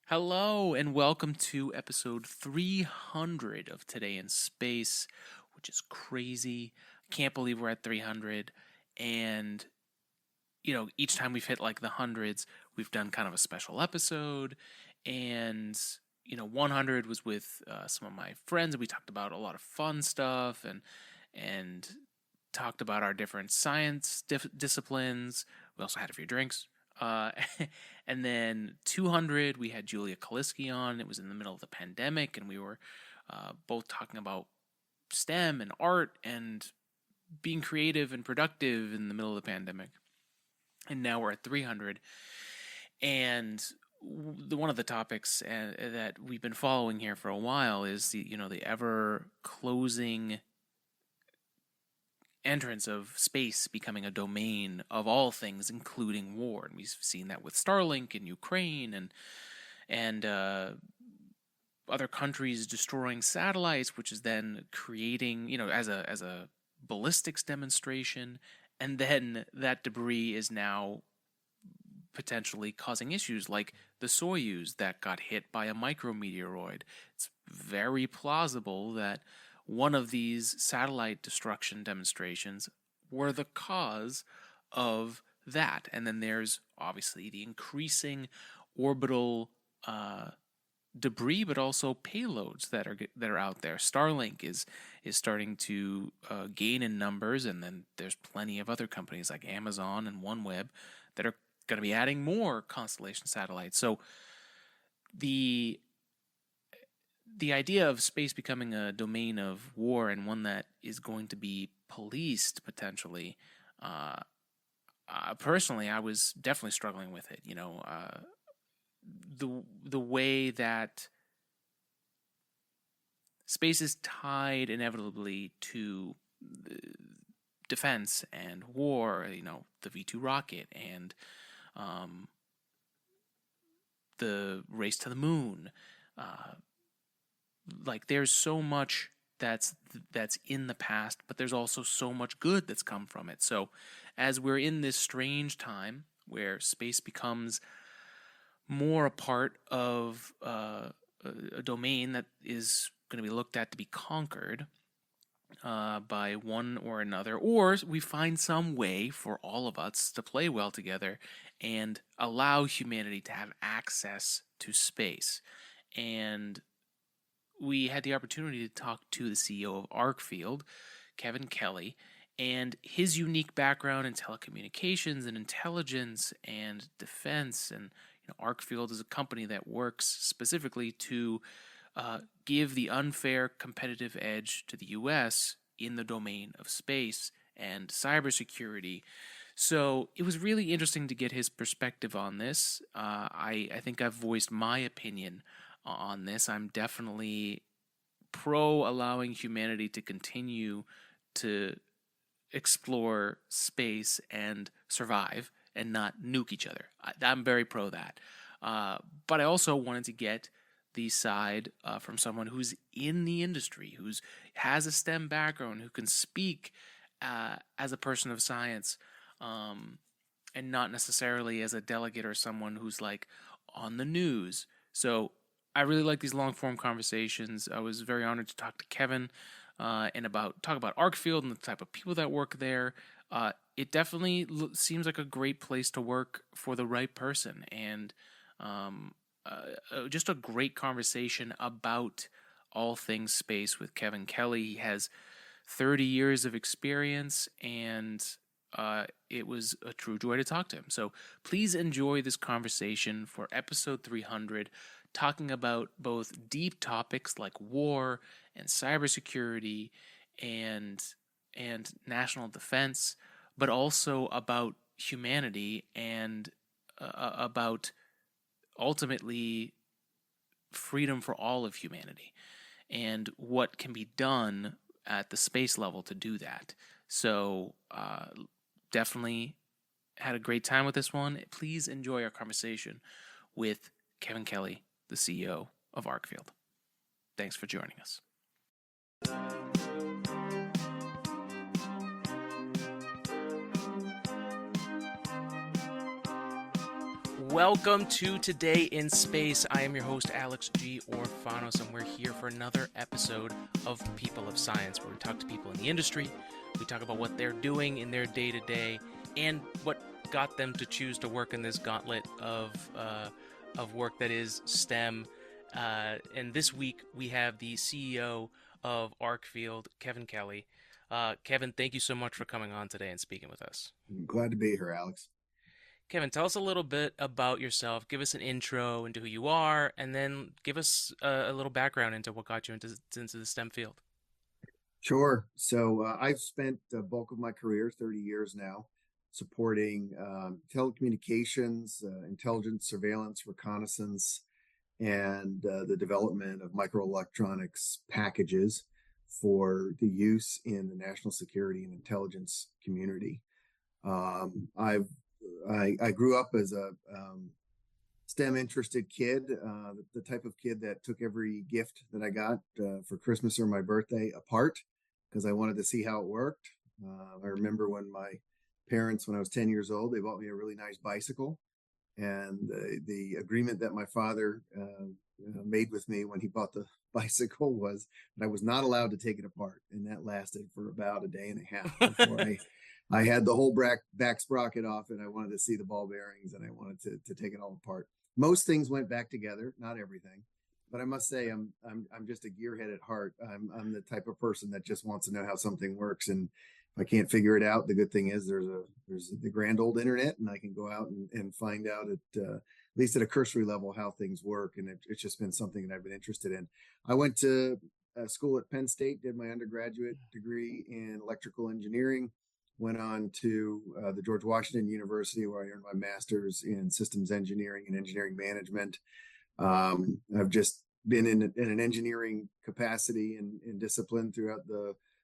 Hello, and welcome to episode 300 of Today in Space, which is crazy. I can't believe we're at 300. And, each time we've hit like the hundreds, we've done kind of a special episode. And, 100 was with some of my friends, and we talked about a lot of fun stuff and talked about our different science disciplines. We also had a few drinks. Uh, and then 200, we had Julia Kaliski on. It was in the middle of the pandemic, and we were both talking about STEM and art and being creative and productive in the middle of the pandemic. And now we're at 300. And one of the topics that we've been following here for a while is the ever closing entrance of space becoming a domain of all things, including war. And we've seen that with Starlink in Ukraine and other countries destroying satellites, which is then creating, as a ballistics demonstration, and then that debris is now potentially causing issues like the Soyuz that got hit by a micrometeoroid. It's very plausible that one of these satellite destruction demonstrations were the cause of that. And then there's obviously the increasing orbital debris, but also payloads that are out there. Starlink is starting to gain in numbers, and then there's plenty of other companies like Amazon and OneWeb that are going to be adding more constellation satellites. So the idea of space becoming a domain of war and one that is going to be policed potentially, personally, I was definitely struggling with it. The way that space is tied inevitably to defense and war. The V2 rocket and the race to the moon. There's so much that's in the past, but there's also so much good that's come from it. So as we're in this strange time where space becomes more a part of a domain that is going to be looked at to be conquered by one or another, or we find some way for all of us to play well together and allow humanity to have access to space. And we had the opportunity to talk to the CEO of Arcfield, Kevin Kelly, and his unique background in telecommunications and intelligence and defense. And Arcfield is a company that works specifically to give the unfair competitive edge to the U.S. in the domain of space and cybersecurity. So it was really interesting to get his perspective on this. I think I've voiced my opinion on this. I'm definitely pro allowing humanity to continue to explore space and survive and not nuke each other. I'm very pro that. But I also wanted to get the side from someone who's in the industry, who has a STEM background, who can speak as a person of science, and not necessarily as a delegate or someone who's like on the news. So I really like these long-form conversations. I was very honored to talk to Kevin and talk about Arcfield and the type of people that work there. It definitely seems like a great place to work for the right person, and just a great conversation about all things space with Kevin Kelly. He has 30 years of experience, and it was a true joy to talk to him. So please enjoy this conversation for episode 300, talking about both deep topics like war and cybersecurity and national defense, but also about humanity and about ultimately freedom for all of humanity and what can be done at the space level to do that. So definitely had a great time with this one. Please enjoy our conversation with Kevin Kelly, the CEO of Arcfield. Thanks for joining us. Welcome to Today in Space. I am your host, Alex G. Orfanos, and we're here for another episode of People of Science, where we talk to people in the industry. We talk about what they're doing in their day-to-day and what got them to choose to work in this gauntlet of work that is STEM. And this week, we have the CEO of Arcfield, Kevin Kelly. Kevin, thank you so much for coming on today and speaking with us. I'm glad to be here, Alex. Kevin, tell us a little bit about yourself. Give us an intro into who you are, and then give us a little background into what got you into the STEM field. Sure. So I've spent the bulk of my career, 30 years now, supporting telecommunications, intelligence, surveillance, reconnaissance, and the development of microelectronics packages for the use in the national security and intelligence community. I grew up as a STEM interested kid, the type of kid that took every gift that I got for Christmas or my birthday apart because I wanted to see how it worked. I remember when my parents, when I was 10 years old, they bought me a really nice bicycle. And the agreement that my father made with me when he bought the bicycle was that I was not allowed to take it apart. And that lasted for about a day and a half before I had the whole back sprocket off, and I wanted to see the ball bearings, and I wanted to take it all apart. Most things went back together, not everything, but I must say I'm just a gearhead at heart. I'm the type of person that just wants to know how something works, and if I can't figure it out, the good thing is there's the grand old internet, and I can go out and find out at least at a cursory level how things work, and it's just been something that I've been interested in. I went to school at Penn State, did my undergraduate degree in electrical engineering. Went on to the George Washington University, where I earned my master's in systems engineering and engineering management. I've just been in an engineering capacity and discipline throughout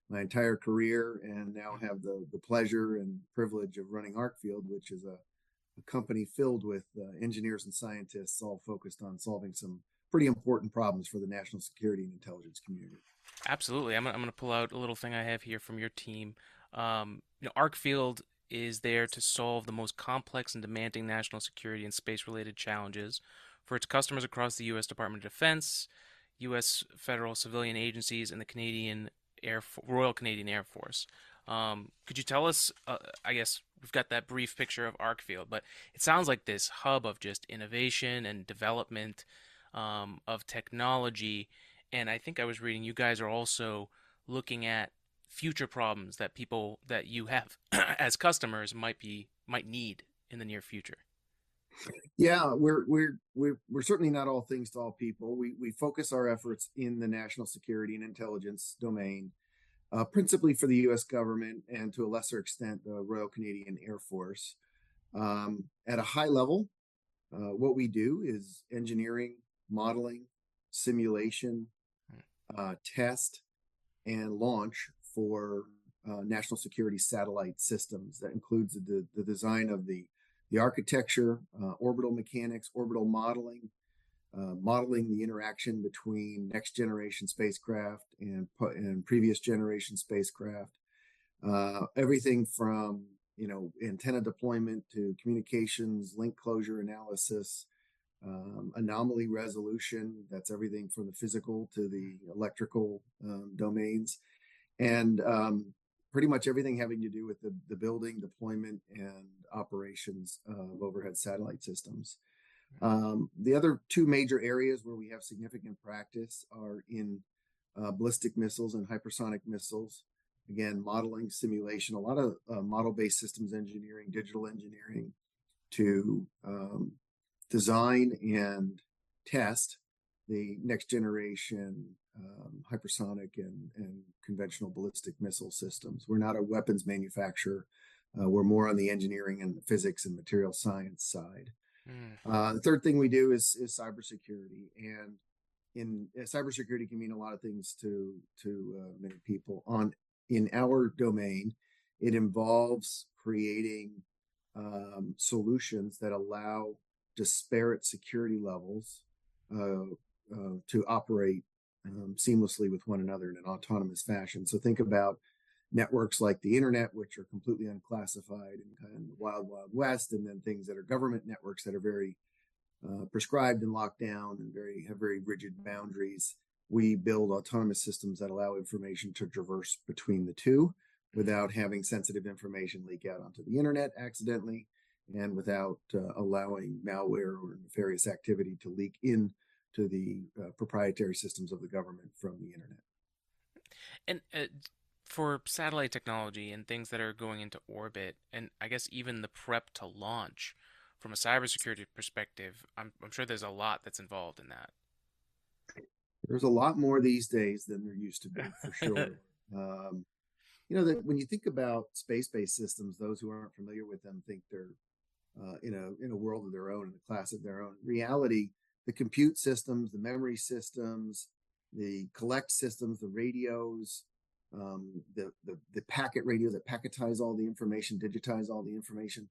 my entire career, and now have the pleasure and privilege of running Arcfield, which is a company filled with engineers and scientists all focused on solving some pretty important problems for the national security and intelligence community. Absolutely. I'm going to pull out a little thing I have here from your team. Arcfield is there to solve the most complex and demanding national security and space-related challenges for its customers across the U.S. Department of Defense, U.S. federal civilian agencies, and the Royal Canadian Air Force. Could you tell us, I guess we've got that brief picture of Arcfield, but it sounds like this hub of just innovation and development of technology. And I think I was reading you guys are also looking at future problems that people that you have as customers might need in the near future. Yeah, we're certainly not all things to all people. We focus our efforts in the national security and intelligence domain, principally for the U.S. government and to a lesser extent the Royal Canadian Air Force. At a high level, what we do is engineering, modeling, simulation, test, and launch for national security satellite systems. That includes the design of the architecture, orbital mechanics, orbital modeling, modeling the interaction between next generation spacecraft and previous generation spacecraft. Everything from antenna deployment to communications, link closure analysis, anomaly resolution. That's everything from the physical to the electrical domains. And pretty much everything having to do with the building, deployment, and operations of overhead satellite systems. The other two major areas where we have significant practice are in ballistic missiles and hypersonic missiles. Again, modeling, simulation, a lot of model-based systems engineering, digital engineering to design and test the next generation hypersonic and conventional ballistic missile systems. We're not a weapons manufacturer. We're more on the engineering and the physics and material science side. The third thing we do is cybersecurity. And in cybersecurity can mean a lot of things to many people. In our domain, it involves creating solutions that allow disparate security levels to operate seamlessly with one another in an autonomous fashion. So think about networks like the internet, which are completely unclassified and kind of the wild, wild west, and then things that are government networks that are very prescribed and locked down and have very rigid boundaries. We build autonomous systems that allow information to traverse between the two without having sensitive information leak out onto the internet accidentally, and without allowing malware or nefarious activity to leak in to the proprietary systems of the government from the internet. And for satellite technology and things that are going into orbit, and I guess even the prep to launch, from a cybersecurity perspective, I'm sure there's a lot that's involved in that. There's a lot more these days than there used to be, for sure. Um, that when you think about space-based systems, those who aren't familiar with them think they're in a world of their own, in a class of their own. In reality, the compute systems, the memory systems, the collect systems, the radios, the packet radios that packetize all the information, digitize all the information,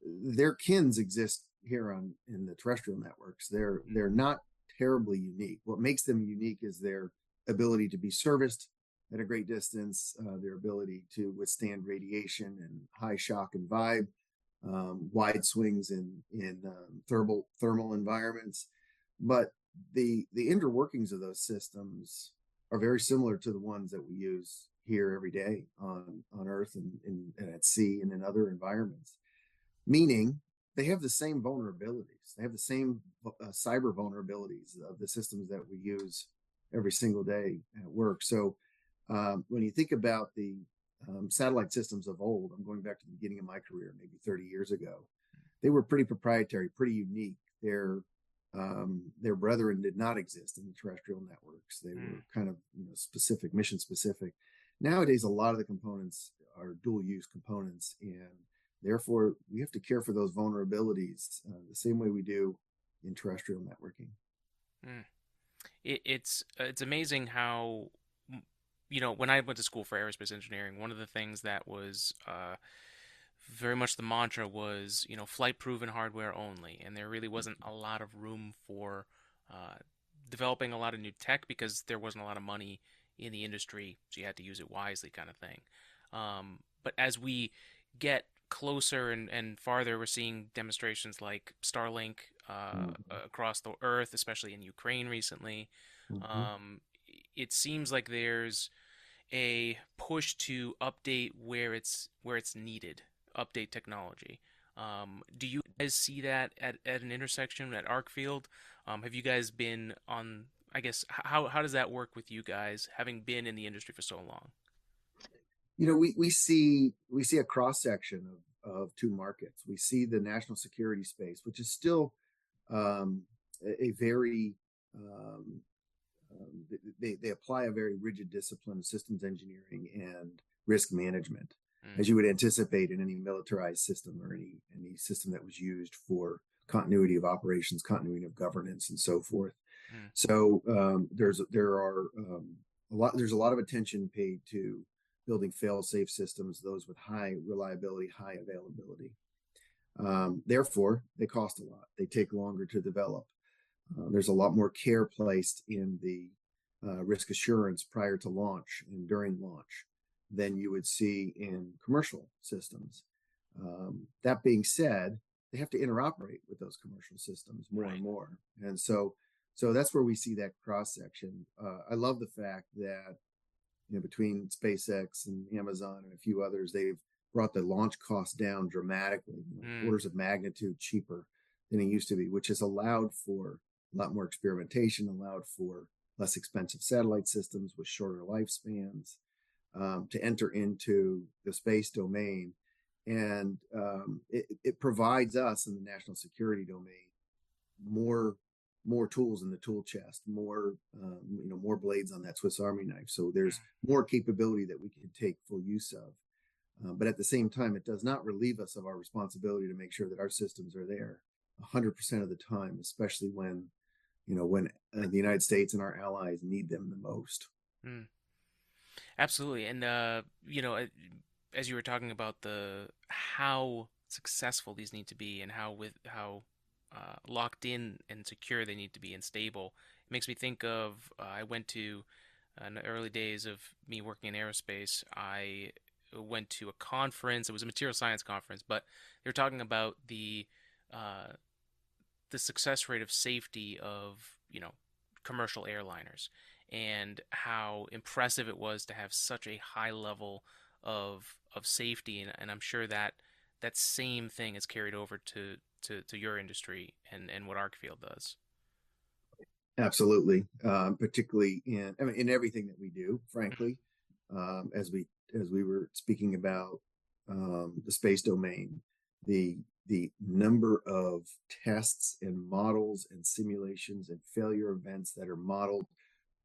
their kins exist here in the terrestrial networks. They're not terribly unique. What makes them unique is their ability to be serviced at a great distance, their ability to withstand radiation and high shock and vibe, wide swings in thermal environments. But the inner workings of those systems are very similar to the ones that we use here every day on Earth and at sea and in other environments. Meaning they have the same vulnerabilities. They have the same cyber vulnerabilities of the systems that we use every single day at work. So when you think about the satellite systems of old, I'm going back to the beginning of my career, maybe 30 years ago, they were pretty proprietary, pretty unique. Their brethren did not exist in the terrestrial networks. They were kind of specific, mission specific. Nowadays, a lot of the components are dual use components, and therefore we have to care for those vulnerabilities the same way we do in terrestrial networking. It's amazing how, when I went to school for aerospace engineering, one of the things that was very much the mantra was, flight proven hardware only. And there really wasn't a lot of room for developing a lot of new tech because there wasn't a lot of money in the industry. So you had to use it wisely, kind of thing. But as we get closer and farther, we're seeing demonstrations like Starlink across the earth, especially in Ukraine recently. It seems like there's a push to update where it's needed, update technology. Do you guys see that at an intersection at Arcfield? Have you guys been on? I guess how does that work with you guys, having been in the industry for so long? We see a cross section of two markets. We see the national security space, which is still a very they apply a very rigid discipline of systems engineering and risk management, as you would anticipate in any militarized system or any system that was used for continuity of operations, continuity of governance, and so forth. So there's a lot of attention paid to building fail-safe systems, those with high reliability, high availability. Therefore, they cost a lot. They take longer to develop. There's a lot more care placed in the risk assurance prior to launch and during launch than you would see in commercial systems. That being said, they have to interoperate with those commercial systems more and more. And so that's where we see that cross section. I love the fact that between SpaceX and Amazon and a few others, they've brought the launch cost down dramatically, orders of magnitude cheaper than it used to be, which has allowed for a lot more experimentation, allowed for less expensive satellite systems with shorter lifespans to enter into the space domain. And it provides us in the national security domain more tools in the tool chest, more blades on that Swiss Army knife. So there's more capability that we can take full use of. But at the same time, it does not relieve us of our responsibility to make sure that our systems are there 100% of the time, especially when the United States and our allies need them the most. Absolutely. And, as you were talking about how successful these need to be and how locked in and secure they need to be and stable, it makes me think of, I went to In the early days of me working in aerospace, I went to a conference. It was a material science conference, but they were talking about uh, the success rate of safety of, commercial airliners, and how impressive it was to have such a high level of safety. And I'm sure that that same thing is carried over to your industry and what Arcfield does. Absolutely, particularly in, I mean, in everything that we do, frankly, as we were speaking about the space domain, the the number of tests and models and simulations and failure events that are modeled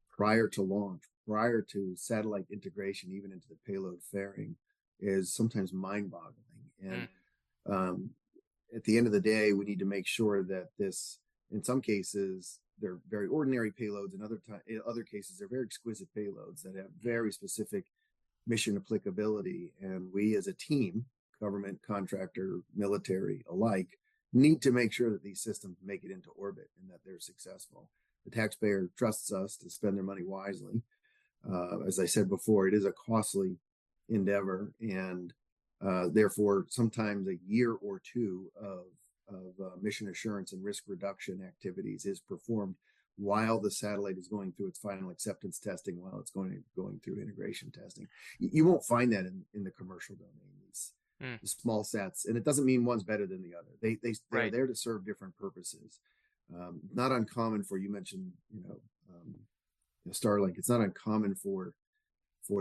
prior to launch, prior to satellite integration, even into the payload fairing, is sometimes mind-boggling. And Mm, um, at the end of the day, we need to make sure that this, in some cases, they're very ordinary payloads. In other cases, they're very exquisite payloads that have mm, very specific mission applicability. And we, as a team, government, contractor, military alike, need to make sure that these systems make it into orbit and that they're successful. The taxpayer trusts us to spend their money wisely. As I said before, it is a costly endeavor, and therefore, sometimes a year or two of mission assurance and risk reduction activities is performed while the satellite is going through its final acceptance testing, while it's going through integration testing. You won't find that in the commercial domain. These mm. the small sats, and it doesn't mean one's better than the other. They're Right. there to serve different purposes. Not uncommon for, you mentioned, Starlink. It's not uncommon for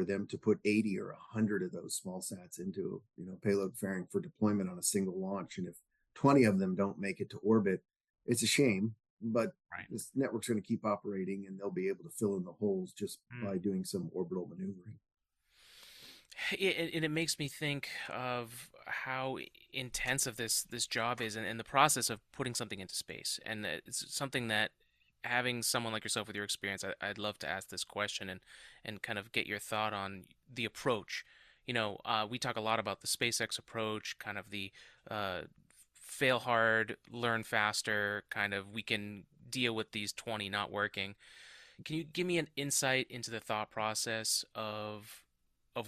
them to put 80 or 100 of those small sats into, payload fairing for deployment on a single launch. And if 20 of them don't make it to orbit, it's a shame, but Right. this network's going to keep operating and they'll be able to fill in the holes just Mm. by doing some orbital maneuvering. And it makes me think of how intensive this job is, and the process of putting something into space. And it's something that, having someone like yourself with your experience, I'd love to ask this question and kind of get your thought on the approach. We talk a lot about the SpaceX approach, kind of the uh, fail hard, learn faster, kind of we can deal with these 20 not working. Can you give me an insight into the thought process of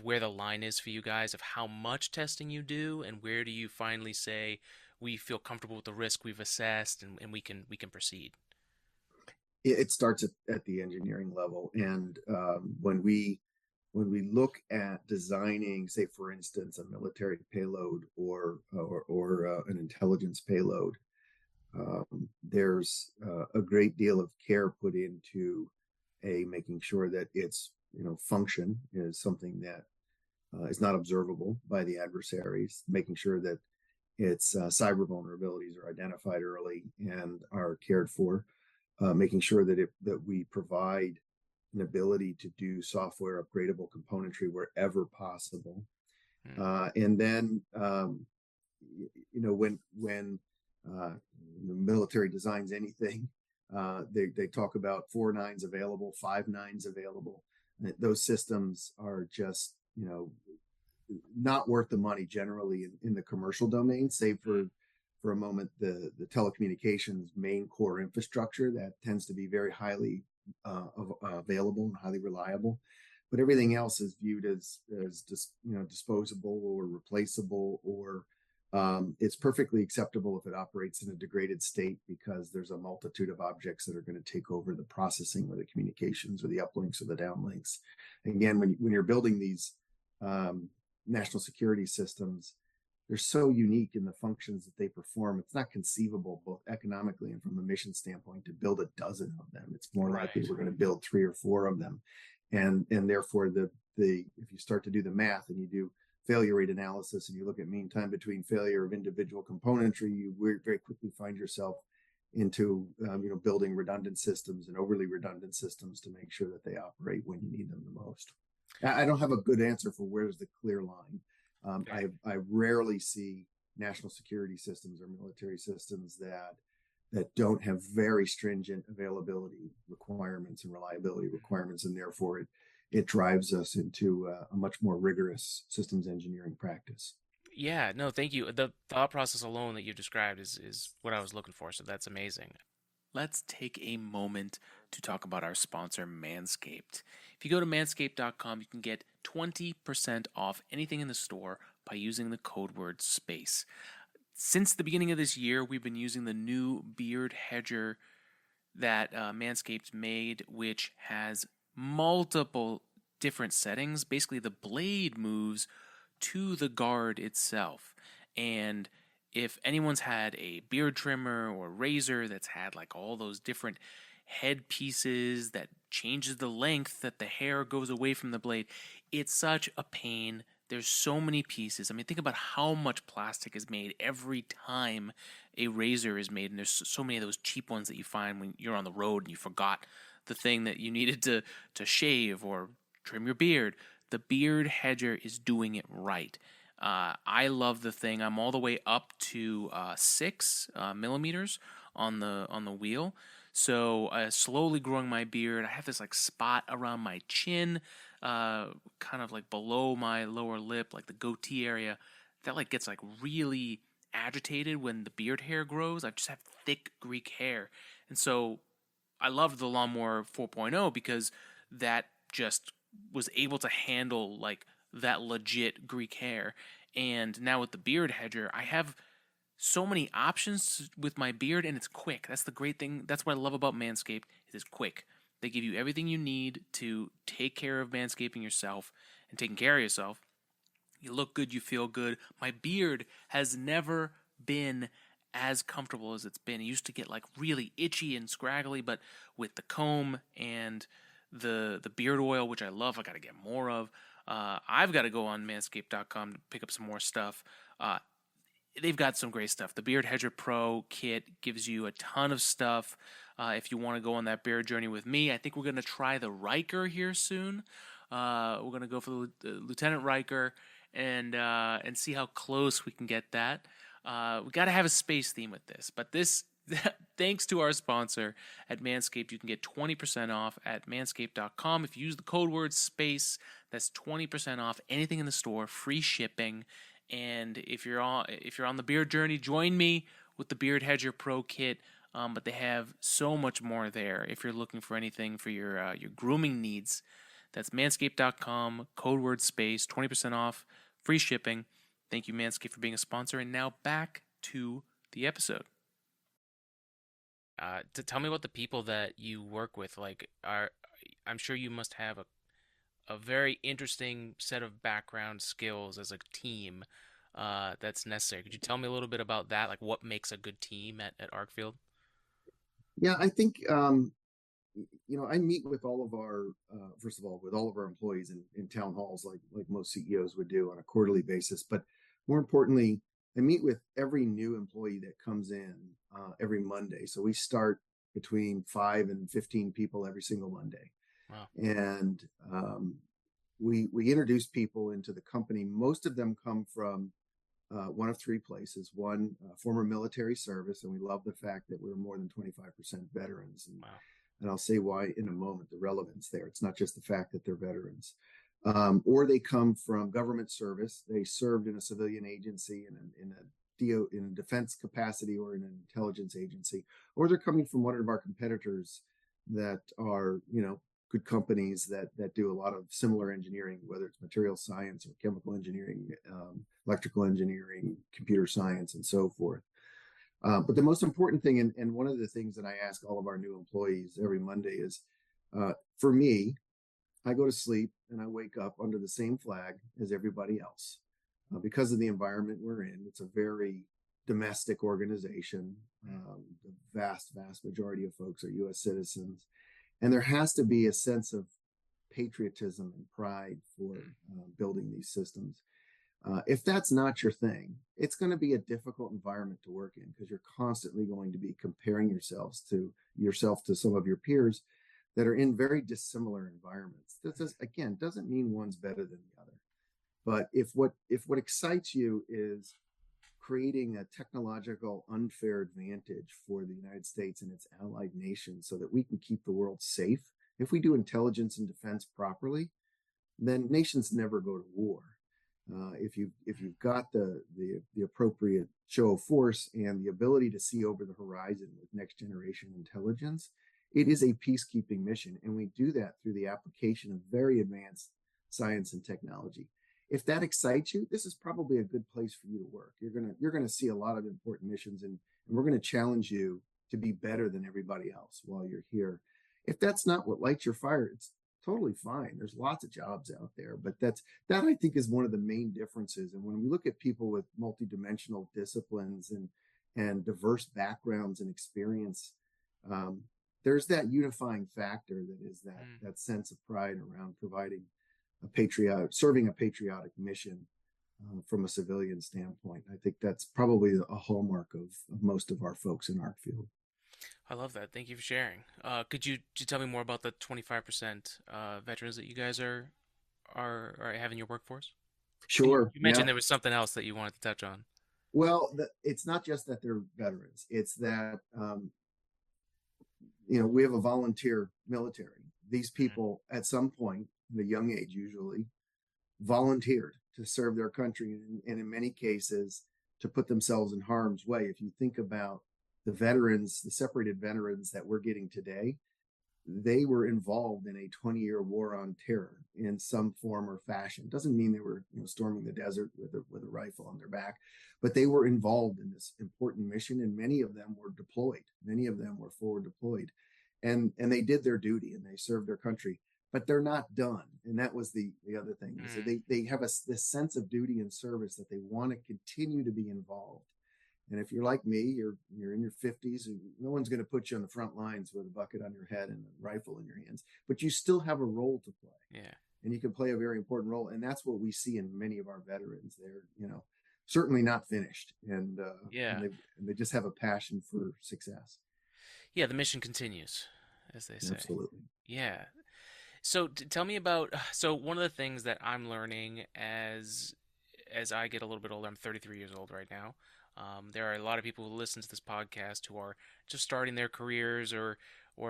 where the line is for you guys, of how much testing you do, and where do you finally say we feel comfortable with the risk we've assessed, and we can proceed? It starts at the engineering level, and when we look at designing, say for instance, a military payload or an intelligence payload, there's a great deal of care put into making sure that its function is something that is not observable by the adversaries, making sure that its cyber vulnerabilities are identified early and are cared for, making sure that we provide an ability to do software upgradable componentry wherever possible. Mm, And then, when uh, the military designs anything, they talk about 4 nines available, 5 nines available. And those systems are just, not worth the money generally in the commercial domain, save for a moment the telecommunications main core infrastructure that tends to be very highly available and highly reliable. But everything else is viewed as just disposable or replaceable, or it's perfectly acceptable if it operates in a degraded state because there's a multitude of objects that are going to take over the processing or the communications or the uplinks or the downlinks. Again, when you're building these national security systems, they're so unique in the functions that they perform. It's not conceivable, both economically and from a mission standpoint, to build a dozen of them. It's more likely right. we're going to build 3 or 4 of them, and therefore the if you start to do the math and you do failure rate analysis and you look at mean time between failure of individual componentry, you very quickly find yourself into building redundant systems and overly redundant systems to make sure that they operate when you need them the most. I don't have a good answer for where's the clear line. Okay. I rarely see national security systems or military systems that don't have very stringent availability requirements and reliability requirements, and therefore it drives us into a much more rigorous systems engineering practice. Yeah, no, thank you. The thought process alone that you described is what I was looking for, so that's amazing. let's take a moment to talk about our sponsor, Manscaped. If you go to manscaped.com, you can get 20% off anything in the store by using the code word SPACE. Since the beginning of this year, we've been using the new beard hedger that Manscaped made, which has multiple different settings. Basically, the blade moves to the guard itself. And if anyone's had a beard trimmer or razor that's had like all those different head pieces that changes the length that the hair goes away from the blade, it's such a pain. There's so many pieces. I mean, think about how much plastic is made every time a razor is made, and there's so many of those cheap ones that you find when you're on the road and you forgot the thing that you needed to shave or trim your beard. The beard hedger is doing it right. I love the thing. I'm all the way up to 6 millimeters on the wheel. So slowly growing my beard. I have this like spot around my chin, kind of like below my lower lip, like the goatee area, that like gets like really agitated when the beard hair grows. I just have thick Greek hair, and so I loved the Lawnmower 4.0 because that just was able to handle like that legit Greek hair. And now with the beard hedger, I have so many options with my beard, and it's quick. That's the great thing. That's what I love about Manscaped. It is quick. They give you everything you need to take care of manscaping yourself and taking care of yourself. You look good, you feel good. My beard has never been as comfortable as it's been. It used to get like really itchy and scraggly, but with the comb and the beard oil, which I love, I got to get more of. I've got to go on manscaped.com to pick up some more stuff. They've got some great stuff. The Beard Hedger Pro kit gives you a ton of stuff. If you want to go on that beard journey with me, I think we're going to try the Riker here soon. We're going to go for the Lieutenant Riker and see how close we can get that. We got to have a space theme with this, but this, thanks to our sponsor at Manscaped, you can get 20% off at manscaped.com. If you use the code word SPACE, that's 20% off anything in the store, free shipping. And if you're on the beard journey, join me with the Beard Hedger Pro kit. But they have so much more there. If you're looking for anything for your grooming needs, that's manscaped.com, code word SPACE, 20% off, free shipping. Thank you, Manscaped, for being a sponsor. And now back to the episode. To tell me about the people that you work with. I'm sure you must have a very interesting set of background skills as a team that's necessary. Could you tell me a little bit about that? Like what makes a good team at Arcfield? Yeah, I think I meet with all of our first of all with all of our employees in town halls like most CEOs would do on a quarterly basis. But more importantly, I meet with every new employee that comes in every Monday. So we start between 5 and 15 people every single Monday. Wow. And we introduce people into the company. Most of them come from one of 3 places. One, former military service, and we love the fact that we're more than 25% veterans. Wow. And I'll say why in a moment, the relevance there. It's not just the fact that they're veterans. Or they come from government service. They served in a civilian agency in a defense capacity or in an intelligence agency, or they're coming from one of our competitors that are, good companies that do a lot of similar engineering, whether it's material science or chemical engineering, electrical engineering, computer science, and so forth. But the most important thing, and one of the things that I ask all of our new employees every Monday is, for me, I go to sleep and I wake up under the same flag as everybody else. Because of the environment we're in, it's a very domestic organization. The vast majority of folks are U.S. citizens. And there has to be a sense of patriotism and pride for building these systems. If that's not your thing, it's going to be a difficult environment to work in because you're constantly going to be comparing yourself to some of your peers that are in very dissimilar environments. This again doesn't mean one's better than the other. But if what excites you is creating a technological unfair advantage for the United States and its allied nations so that we can keep the world safe, if we do intelligence and defense properly, then nations never go to war. If you've got the appropriate show of force and the ability to see over the horizon with next generation intelligence, it is a peacekeeping mission, and we do that through the application of very advanced science and technology. If that excites you, this is probably a good place for you to work. You're gonna see a lot of important missions, and we're going to challenge you to be better than everybody else while you're here. If that's not what lights your fire, it's totally fine. There's lots of jobs out there, but that I think is one of the main differences. And when we look at people with multidimensional disciplines and diverse backgrounds and experience, there's that unifying factor that is that sense of pride around serving a patriotic mission from a civilian standpoint. I think that's probably a hallmark of most of our folks in Arcfield. I love that. Thank you for sharing. Could you tell me more about the 25% veterans that you guys are having your workforce? And Sure. you Yeah. mentioned there was something else that you wanted to touch on. Well, it's not just that they're veterans. It's that we have a volunteer military. These people, at some point, at a young age, usually volunteered to serve their country, and in many cases, to put themselves in harm's way. If you think about the veterans, the separated veterans that we're getting today, they were involved in a 20-year war on terror in some form or fashion. Doesn't mean they were storming the desert with a rifle on their back, but they were involved in this important mission, and many of them were deployed. Many of them were forward deployed, and they did their duty and they served their country. But they're not done, and that was the other thing. So they have this sense of duty and service that they want to continue to be involved. And if you're like me, you're in your 50s, and no one's going to put you on the front lines with a bucket on your head and a rifle in your hands, but you still have a role to play. Yeah. And you can play a very important role. And that's what we see in many of our veterans. They're, certainly not finished. And, Yeah. and they just have a passion for success. Yeah, the mission continues, as they say. Absolutely. Yeah. So tell me about, so one of the things that I'm learning as I get a little bit older, I'm 33 years old right now. There are a lot of people who listen to this podcast who are just starting their careers, or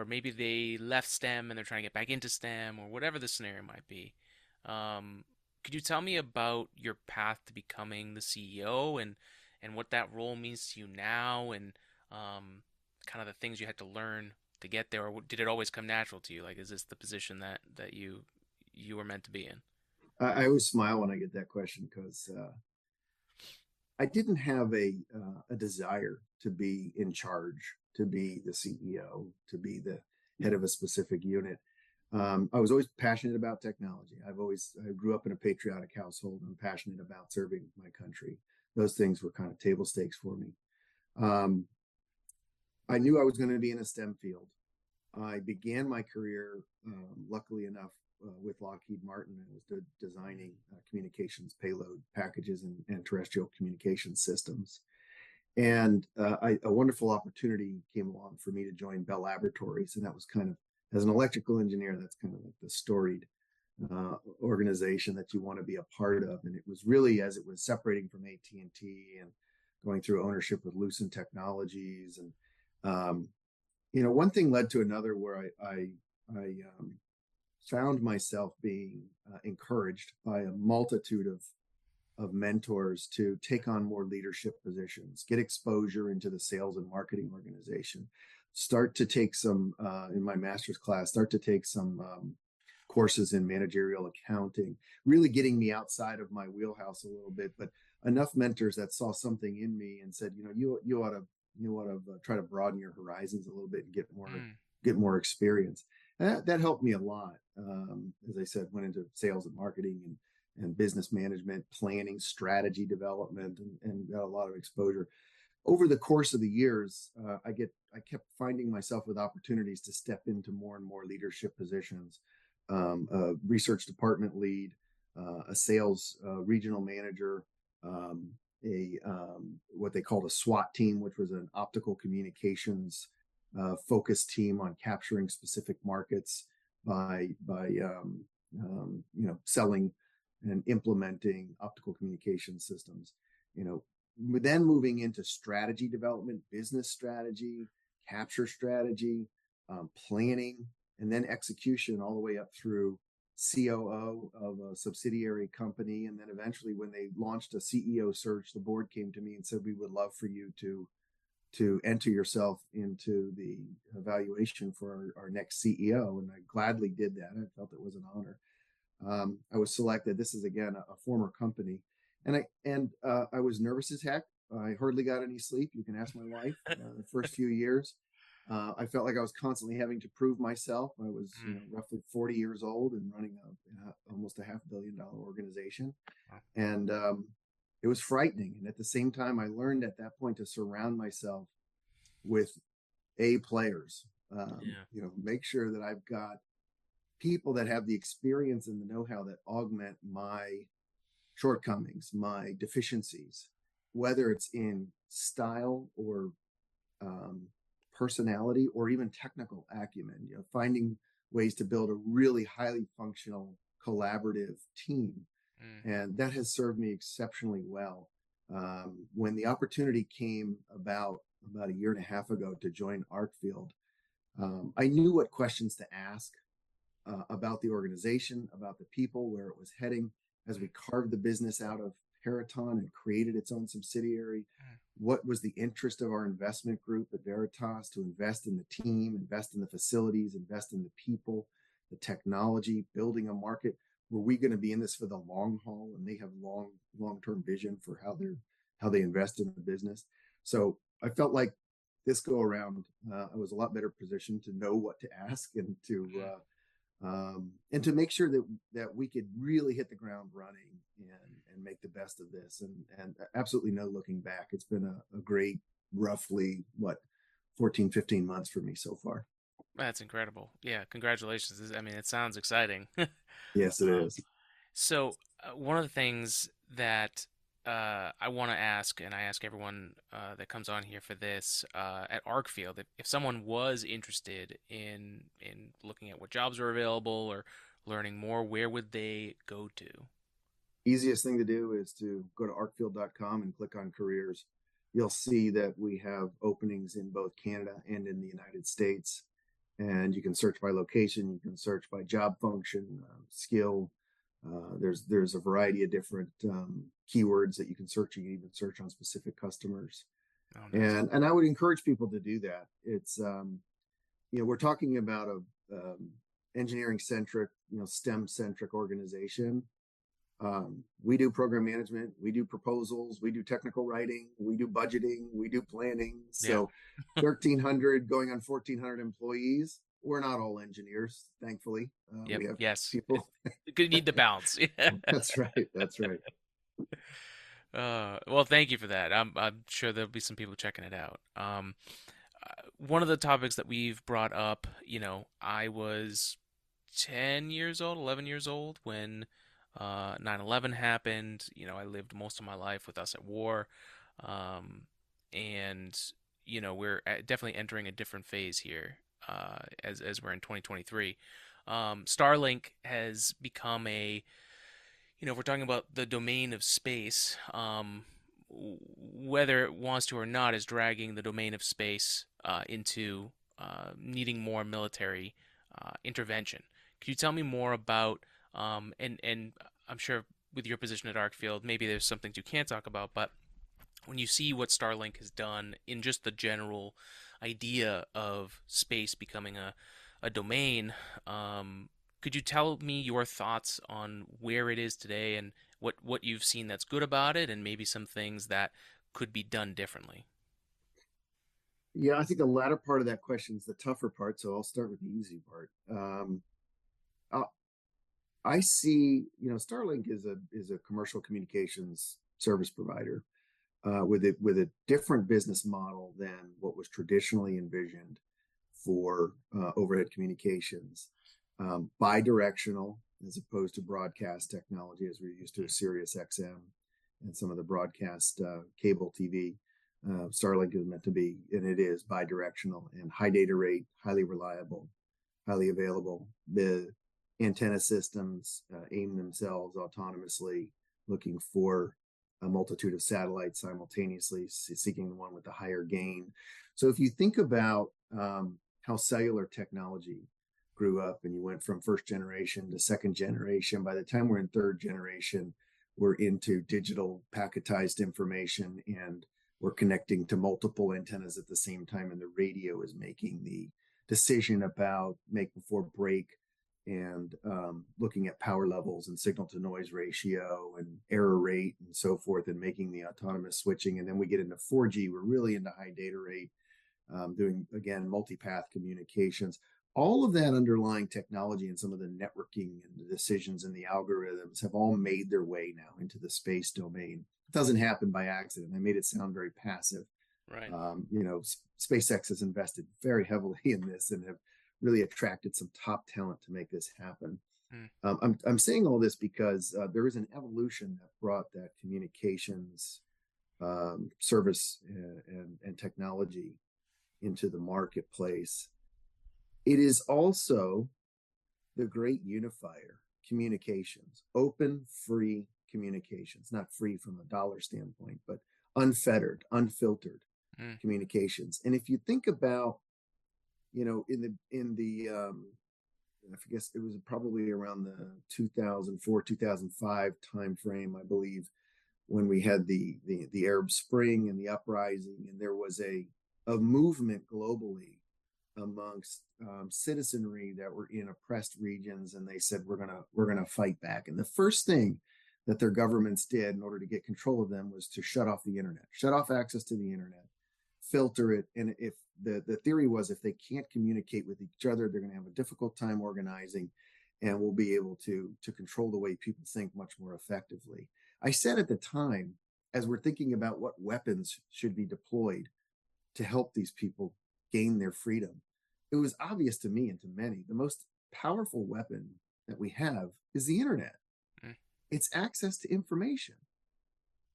maybe they left STEM and they're trying to get back into STEM, or whatever the scenario might be. Could you tell me about your path to becoming the CEO, and what that role means to you now, and kind of the things you had to learn to get there, or did it always come natural to you? Like, is this the position that you were meant to be in? I always smile when I get that question because I didn't have a desire to be in charge, to be the CEO, to be the head of a specific unit. I was always passionate about technology. I grew up in a patriotic household. I'm passionate about serving my country. Those things were kind of table stakes for me. I knew I was going to be in a STEM field. I began my career, luckily enough, with Lockheed Martin. I was designing communications payload packages and terrestrial communication systems. And a wonderful opportunity came along for me to join Bell Laboratories. And that was kind of, as an electrical engineer, that's kind of like the storied organization that you want to be a part of. And it was really as it was separating from AT&T and going through ownership with Lucent Technologies. And, one thing led to another where I found myself being encouraged by a multitude of mentors to take on more leadership positions, get exposure into the sales and marketing organization, start to take some, in my master's class, start to take some courses in managerial accounting, really getting me outside of my wheelhouse a little bit, but enough mentors that saw something in me and said, you ought to try to broaden your horizons a little bit and get more experience. And that helped me a lot. As I said, went into sales and marketing and business management, planning, strategy development, and got a lot of exposure. Over the course of the years, I kept finding myself with opportunities to step into more and more leadership positions, a research department lead, a sales regional manager, what they called a SWAT team, which was an optical communications focused team on capturing specific markets by selling and implementing optical communication systems. Then moving into strategy development, business strategy, capture strategy, planning, and then execution all the way up through COO of a subsidiary company. And then eventually, when they launched a CEO search, the board came to me and said, "We would love for you to enter yourself into the evaluation for our next CEO." And I gladly did that. I felt it was an honor. I was selected. This is again a former company, and I was nervous as heck. I hardly got any sleep. You can ask my wife. The first few years, I felt like I was constantly having to prove myself. I was, roughly 40 years old and running almost a $500 million organization, and it was frightening. And at the same time, I learned at that point to surround myself with A players. Make sure that I've got people that have the experience and the know-how that augment my shortcomings, my deficiencies, whether it's in style or personality or even technical acumen. Finding ways to build a really highly functional, collaborative team, and that has served me exceptionally well. When the opportunity came about a year and a half ago to join Arcfield, I knew what questions to ask about the organization, about the people, where it was heading as we carved the business out of Peraton and created its own subsidiary. What was the interest of our investment group at Veritas to invest in the team, invest in the facilities, invest in the people, the technology, building a market? Were we going to be in this for the long haul? And they have long-term vision for how they invest in the business. So I felt like this go around, I was a lot better positioned to know what to ask and to make sure that we could really hit the ground running and make the best of this, and absolutely no looking back. It's been a great, roughly 14, 15 months for me so far. That's incredible. Yeah, congratulations. I mean, it sounds exciting. Yes, it is. So, one of the things that I want to ask, and I ask everyone that comes on here for this at Arcfield, if someone was interested in looking at what jobs are available or learning more, where would they go to? Easiest thing to do is to go to arcfield.com and click on careers. You'll see that we have openings in both Canada and in the United States. And you can search by location, you can search by job function, skill. There's a variety of different keywords that you can search. You can even search on specific customers. Oh, nice. And I would encourage people to do that. It's we're talking about a engineering centric, STEM centric organization. We do program management, we do proposals, we do technical writing, we do budgeting, we do planning. So 1,300 going on 1,400 employees. We're not all engineers, thankfully. Yep. We have Yes. people. You need the balance. That's right. That's right. Well, thank you for that. I'm sure there'll be some people checking it out. One of the topics that we've brought up, I was 10 years old, 11 years old when 9/11 happened. I lived most of my life with us at war. And, we're definitely entering a different phase here as we're in 2023. Starlink has become if we're talking about the domain of space, whether it wants to or not, is dragging the domain of space into needing more military intervention. Could you tell me more about, and I'm sure with your position at Arcfield, maybe there's some things you can't talk about, but when you see what Starlink has done in just the general idea of space becoming a domain, could you tell me your thoughts on where it is today and what you've seen that's good about it and maybe some things that could be done differently? Yeah, I think the latter part of that question is the tougher part, so I'll start with the easy part. Uh, I see, Starlink is a commercial communications service provider with a different business model than what was traditionally envisioned for overhead communications. Bidirectional as opposed to broadcast technology, as we're used to with Sirius XM and some of the broadcast cable TV. Starlink is meant to be, and it is bidirectional and high data rate, highly reliable, highly available. The antenna systems aim themselves autonomously, looking for a multitude of satellites simultaneously, seeking the one with the higher gain. So if you think about how cellular technology grew up and you went from first generation to second generation. By the time we're in third generation, we're into digital packetized information, and we're connecting to multiple antennas at the same time. And the radio is making the decision about make before break, and looking at power levels and signal to noise ratio and error rate and so forth, and making the autonomous switching. And then we get into 4G, we're really into high data rate, doing, again, multipath communications. All of that underlying technology and some of the networking and the decisions and the algorithms have all made their way now into the space domain. It doesn't happen by accident. I made it sound very passive. Right. SpaceX has invested very heavily in this and have really attracted some top talent to make this happen. I'm saying all this because there is an evolution that brought that communications service and technology into the marketplace. It is also the great unifier: communications, open, free communications, not free from a dollar standpoint, but unfettered, unfiltered communications. And if you think about, in the I guess it was probably around the 2004, 2005 timeframe, I believe, when we had the Arab Spring and the uprising, and there was a movement globally amongst citizenry that were in oppressed regions, and they said we're gonna fight back. And the first thing that their governments did in order to get control of them was to shut off the internet, shut off access to the internet, filter it. And if the theory was, if they can't communicate with each other, they're going to have a difficult time organizing, and we'll be able to control the way people think much more effectively. I said at the time, as we're thinking about what weapons should be deployed to help these people gain their freedom, it was obvious to me and to many, the most powerful weapon that we have is the internet. It's access to information.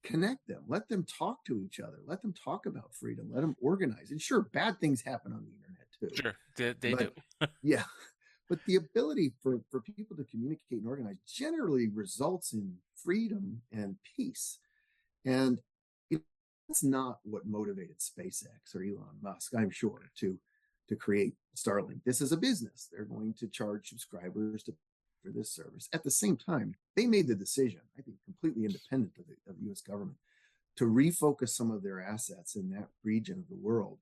Connect them, let them talk to each other, let them talk about freedom, let them organize. And sure, bad things happen on the internet too. Sure, they do. Yeah, but the ability for people to communicate and organize generally results in freedom and peace. And that's not what motivated SpaceX or Elon Musk, I'm sure, to create Starlink. This is a business. They're going to charge subscribers for this service. At the same time, they made the decision, I think completely independent of the U.S. government, to refocus some of their assets in that region of the world,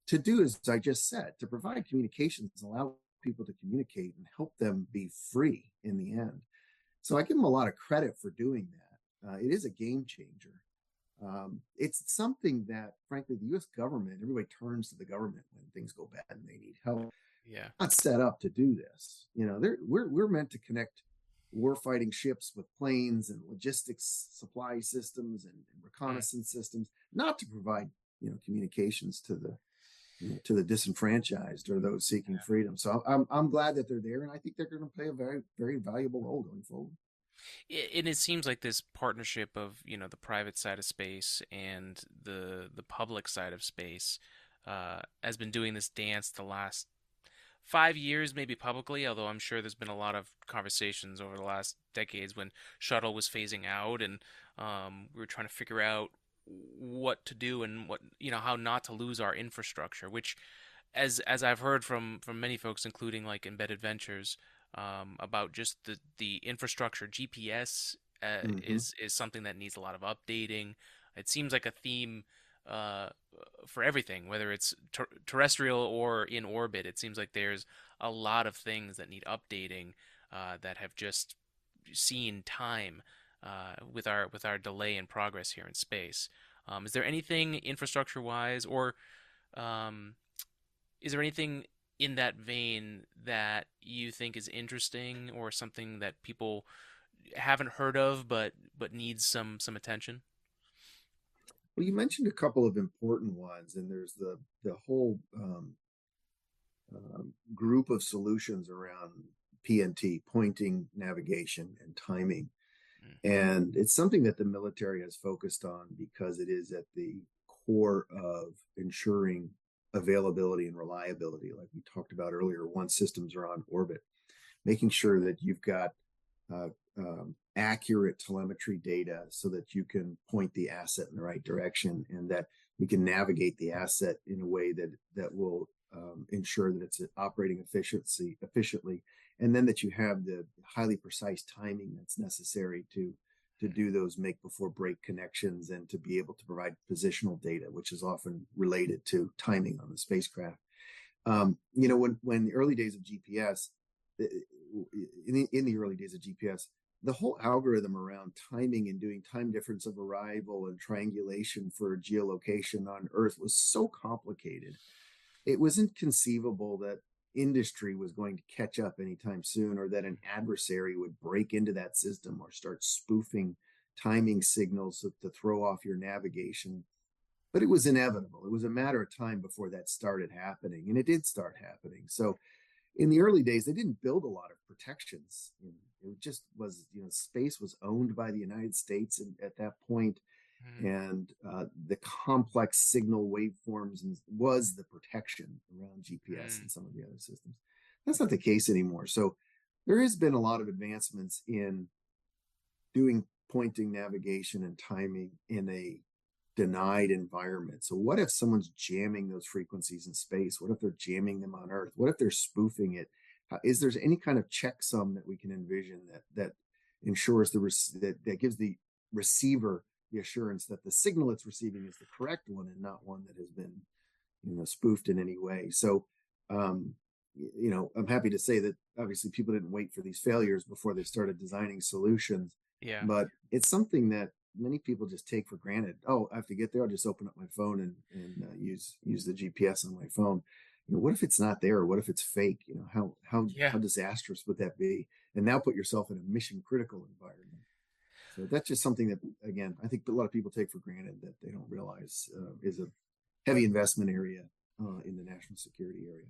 to do, as I just said, to provide communications, allow people to communicate and help them be free in the end. So I give them a lot of credit for doing that. It is a game changer. It's something that, frankly, the U.S. government, everybody turns to the government when things go bad and they need help. Yeah, not set up to do this. We're meant to connect warfighting ships with planes and logistics supply systems and reconnaissance systems, not to provide communications to the disenfranchised or those seeking freedom. So I'm glad that they're there, and I think they're going to play a very, very valuable role going forward. And it seems like this partnership of the private side of space and the public side of space has been doing this dance the last 5 years, maybe publicly, although I'm sure there's been a lot of conversations over the last decades when shuttle was phasing out, and we were trying to figure out what to do and how not to lose our infrastructure, which, as I've heard from many folks, including like Embedded Ventures, about just the infrastructure. GPS is something that needs a lot of updating. It seems like a theme for everything, whether it's terrestrial or in orbit. It seems like there's a lot of things that need updating that have just seen time with our delay in progress here in space. Is there anything infrastructure-wise, or is there anything in that vein that you think is interesting, or something that people haven't heard of but needs some attention? Well, you mentioned a couple of important ones, and there's the whole group of solutions around PNT, pointing, navigation, and timing. And it's something that the military has focused on because it is at the core of ensuring availability and reliability, like we talked about earlier, once systems are on orbit, making sure that you've got accurate telemetry data so that you can point the asset in the right direction, and that we can navigate the asset in a way that will ensure that it's operating efficiently, and then that you have the highly precise timing that's necessary to do those make before break connections and to be able to provide positional data, which is often related to timing on the spacecraft. When the early days of GPS, in the early days of GPS, the whole algorithm around timing and doing time difference of arrival and triangulation for geolocation on Earth was so complicated. It was inconceivable that industry was going to catch up anytime soon, or that an adversary would break into that system or start spoofing timing signals to throw off your navigation. But it was inevitable. It was a matter of time before that started happening, and it did start happening. So in the early days, they didn't build a lot of protections. It just was, space was owned by the United States at that point, and the complex signal waveforms was the protection around GPS and some of the other systems. That's not the case anymore. So there has been a lot of advancements in doing pointing, navigation, and timing in a denied environment. So what if someone's jamming those frequencies in space? What if they're jamming them on Earth? What if they're spoofing it? Is there any kind of checksum that we can envision that ensures that gives the receiver the assurance that the signal it's receiving is the correct one and not one that has been, spoofed in any way? So, I'm happy to say that obviously people didn't wait for these failures before they started designing solutions. Yeah. But it's something that many people just take for granted. Oh, I have to get there. I'll just open up my phone and use the GPS on my phone. What if it's not there? Or what if it's fake? How disastrous would that be? And now put yourself in a mission critical environment. So that's just something that, again, I think a lot of people take for granted that they don't realize is a heavy investment area in the national security area.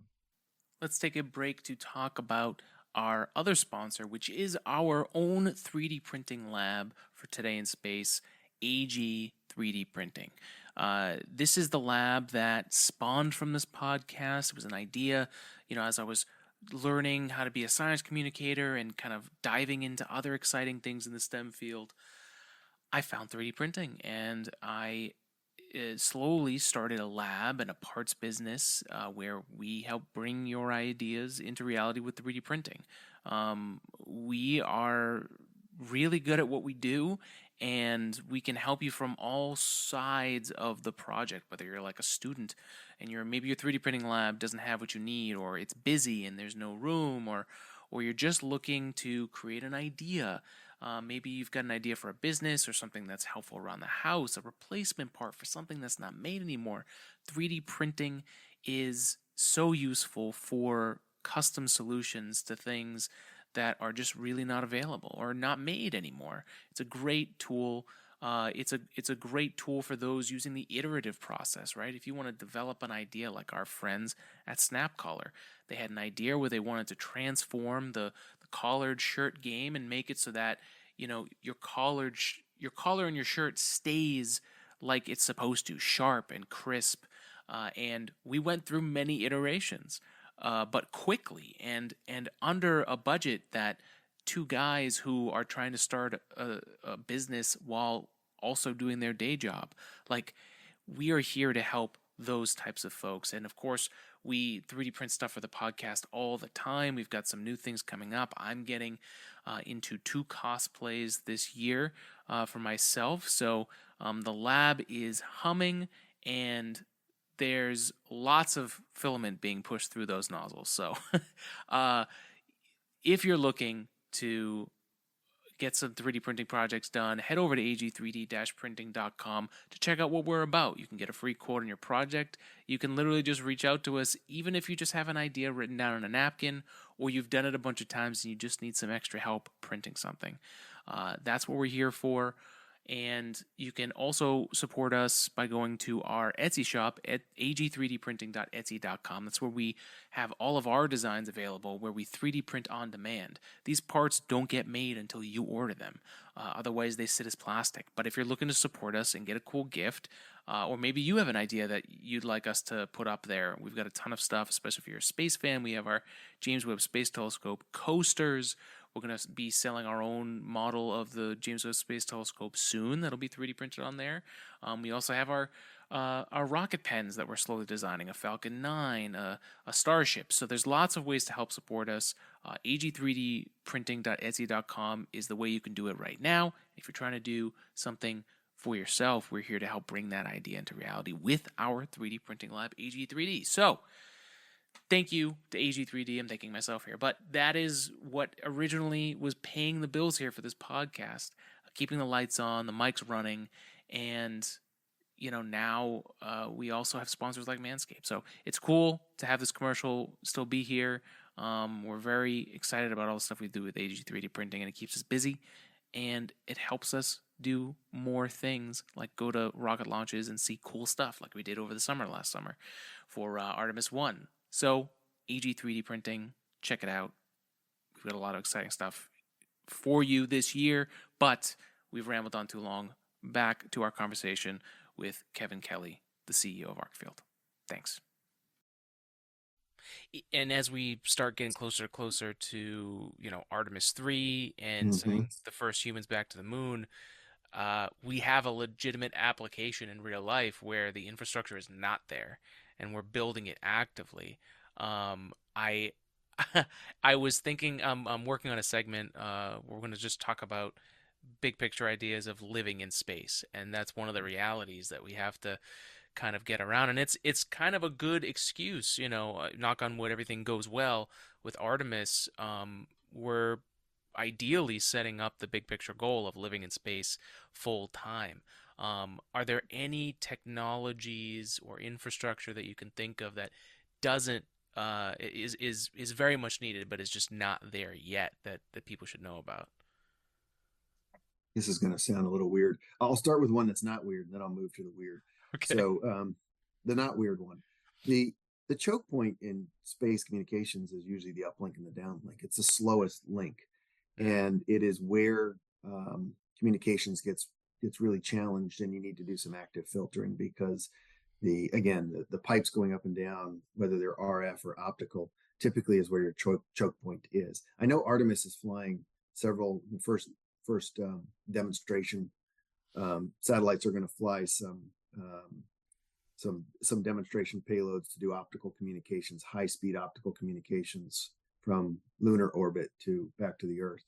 Let's take a break to talk about our other sponsor, which is our own 3D printing lab for Today in Space, AG 3D Printing. This is the lab that spawned from this podcast. It was an idea, as I was learning how to be a science communicator and kind of diving into other exciting things in the STEM field. I found 3D printing, and I slowly started a lab and a parts business where we help bring your ideas into reality with 3D printing. We are really good at what we do, and we can help you from all sides of the project, whether you're like a student and maybe your 3D printing lab doesn't have what you need, or it's busy and there's no room, or you're just looking to create an idea. Maybe you've got an idea for a business or something that's helpful around the house, a replacement part for something that's not made anymore. 3D printing is so useful for custom solutions to things that are just really not available or not made anymore. It's a great tool. It's a great tool for those using the iterative process, right? If you want to develop an idea, like our friends at SnapCollar, they had an idea where they wanted to transform the collared shirt game and make it so that your collar in your shirt stays like it's supposed to, sharp and crisp. And we went through many iterations, but quickly and under a budget that two guys who are trying to start a business while also doing their day job. Like, we are here to help those types of folks. And of course, we 3D print stuff for the podcast all the time. We've got some new things coming up. I'm getting into 2 cosplays this year for myself. So the lab is humming, and there's lots of filament being pushed through those nozzles. So if you're looking to get some 3D printing projects done, head over to ag3d-printing.com to check out what we're about. You can get a free quote on your project. You can literally just reach out to us, even if you just have an idea written down on a napkin, or you've done it a bunch of times and you just need some extra help printing something. That's what we're here for. And you can also support us by going to our Etsy shop at ag3dprinting.etsy.com. That's where we have all of our designs available, where we 3D print on demand. These parts don't get made until you order them. Otherwise, they sit as plastic. But if you're looking to support us and get a cool gift, or maybe you have an idea that you'd like us to put up there, we've got a ton of stuff, especially if you're a space fan. We have our James Webb Space Telescope coasters. We're going to be selling our own model of the James Webb Space Telescope soon. That'll be 3D printed on there. We also have our our rocket pens that we're slowly designing, a Falcon 9, a Starship. So there's lots of ways to help support us. ag3dprinting.etsy.com is the way you can do it right now. If you're trying to do something for yourself, we're here to help bring that idea into reality with our 3D printing lab, AG3D. So thank you to AG3D. I'm thanking myself here, but that is what originally was paying the bills here for this podcast, keeping the lights on, the mics running, and now we also have sponsors like Manscaped. So it's cool to have this commercial still be here. We're very excited about all the stuff we do with AG3D printing, and it keeps us busy, and it helps us do more things like go to rocket launches and see cool stuff like we did over the last summer for Artemis 1. So AG3D printing, check it out. We've got a lot of exciting stuff for you this year, but we've rambled on too long. Back to our conversation with Kevin Kelly, the CEO of Arcfield. Thanks. And as we start getting closer to Artemis 3 and sending the first humans back to the moon, we have a legitimate application in real life where the infrastructure is not there, and we're building it actively. I I was thinking I'm working on a segment. We're going to just talk about big picture ideas of living in space, and that's one of the realities that we have to kind of get around. And it's kind of a good excuse, knock on wood, everything goes well with Artemis. We're ideally setting up the big picture goal of living in space full time. Are there any technologies or infrastructure that you can think of that doesn't is very much needed, but is just not there yet that people should know about? This is going to sound a little weird. I'll start with one that's not weird, and then I'll move to the weird. Okay. So, the not weird one, the choke point in space communications is usually the uplink and the downlink. It's the slowest link, and it is where communications gets really challenged, and you need to do some active filtering because the pipes going up and down, whether they're RF or optical, typically is where your choke point is. I know Artemis is flying several first demonstration satellites are going to fly some demonstration payloads to do optical communications, high-speed optical communications from lunar orbit to back to the Earth,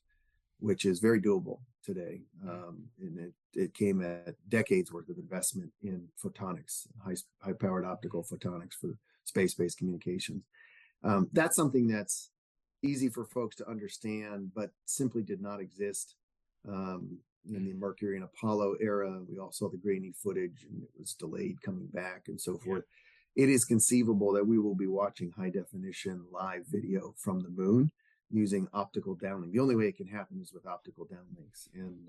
which is very doable today. And it came at decades worth of investment in photonics, high-powered optical photonics for space-based communications. That's something that's easy for folks to understand, but simply did not exist in the Mercury and Apollo era. We all saw the grainy footage, and it was delayed coming back and so forth. It is conceivable that we will be watching high definition live video from the moon using optical downlink. The only way it can happen is with optical downlinks, and